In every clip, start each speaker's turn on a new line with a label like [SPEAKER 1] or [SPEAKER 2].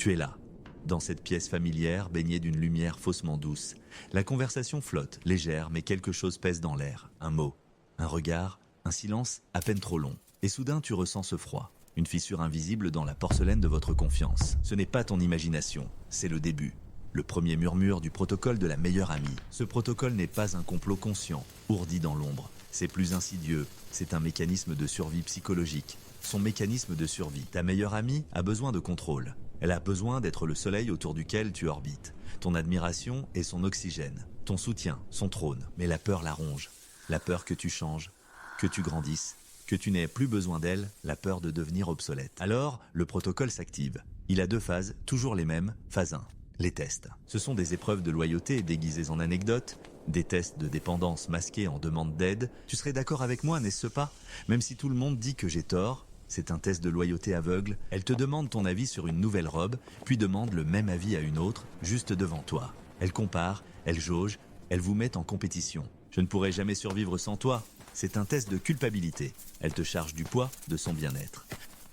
[SPEAKER 1] Tu es là, dans cette pièce familière baignée d'une lumière faussement douce. La conversation flotte, légère, mais quelque chose pèse dans l'air. Un mot, un regard, un silence à peine trop long. Et soudain, tu ressens ce froid. Une fissure invisible dans la porcelaine de votre confiance. Ce n'est pas ton imagination, c'est le début. Le premier murmure du protocole de la meilleure amie. Ce protocole n'est pas un complot conscient, ourdi dans l'ombre. C'est plus insidieux, c'est un mécanisme de survie psychologique. Son mécanisme de survie. Ta meilleure amie a besoin de contrôle. Elle a besoin d'être le soleil autour duquel tu orbites. Ton admiration est son oxygène, ton soutien, son trône. Mais la peur la ronge. La peur que tu changes, que tu grandisses, que tu n'aies plus besoin d'elle, la peur de devenir obsolète. Alors, le protocole s'active. Il a 2 phases, toujours les mêmes. Phase 1. Les tests. Ce sont des épreuves de loyauté déguisées en anecdotes, des tests de dépendance masqués en demande d'aide. Tu serais d'accord avec moi, n'est-ce pas? Même si tout le monde dit que j'ai tort, c'est un test de loyauté aveugle. Elle te demande ton avis sur une nouvelle robe, puis demande le même avis à une autre, juste devant toi. Elle compare, elle jauge, elle vous met en compétition. Je ne pourrai jamais survivre sans toi. C'est un test de culpabilité. Elle te charge du poids de son bien-être.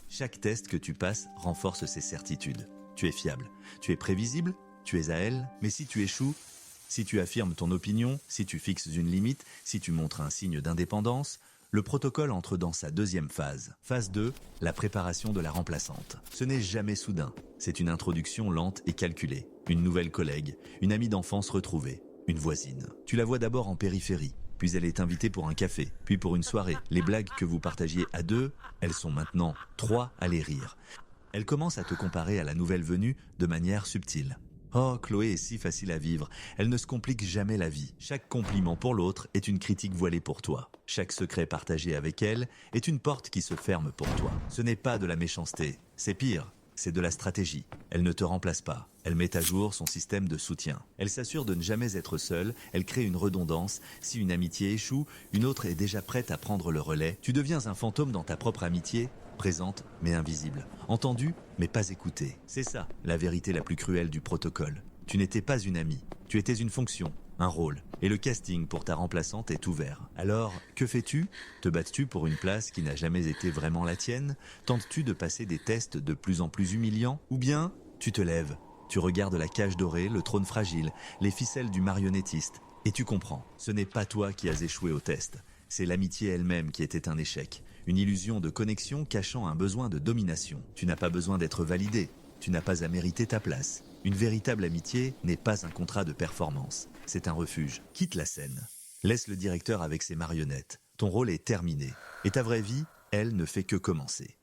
[SPEAKER 1] Chaque test que tu passes renforce ses certitudes. Tu es fiable, tu es prévisible, tu es à elle, mais si tu échoues, si tu affirmes ton opinion, si tu fixes une limite, si tu montres un signe d'indépendance, le protocole entre dans sa 2e phase. Phase 2, la préparation de la remplaçante. Ce n'est jamais soudain, c'est une introduction lente et calculée. Une nouvelle collègue, une amie d'enfance retrouvée, une voisine. Tu la vois d'abord en périphérie, puis elle est invitée pour un café, puis pour une soirée. Les blagues que vous partagiez à 2, elles sont maintenant 3 à les rire. Elle commence à te comparer à la nouvelle venue de manière subtile. Oh, Chloé est si facile à vivre, elle ne se complique jamais la vie. Chaque compliment pour l'autre est une critique voilée pour toi. Chaque secret partagé avec elle est une porte qui se ferme pour toi. Ce n'est pas de la méchanceté, c'est pire. C'est de la stratégie. Elle ne te remplace pas. Elle met à jour son système de soutien. Elle s'assure de ne jamais être seule. Elle crée une redondance. Si une amitié échoue, une autre est déjà prête à prendre le relais. Tu deviens un fantôme dans ta propre amitié, présente mais invisible. Entendue mais pas écoutée. C'est ça, la vérité la plus cruelle du protocole. Tu n'étais pas une amie. Tu étais une fonction, un rôle. Et le casting pour ta remplaçante est ouvert. Alors, que fais-tu? Te battes-tu pour une place qui n'a jamais été vraiment la tienne? Tentes-tu de passer des tests de plus en plus humiliants? Ou bien, tu te lèves, tu regardes la cage dorée, le trône fragile, les ficelles du marionnettiste, et tu comprends. Ce n'est pas toi qui as échoué au test. C'est l'amitié elle-même qui était un échec. Une illusion de connexion cachant un besoin de domination. Tu n'as pas besoin d'être validé. Tu n'as pas à mériter ta place. Une véritable amitié n'est pas un contrat de performance. C'est un refuge. Quitte la scène. Laisse le directeur avec ses marionnettes. Ton rôle est terminé. Et ta vraie vie, elle, ne fait que commencer.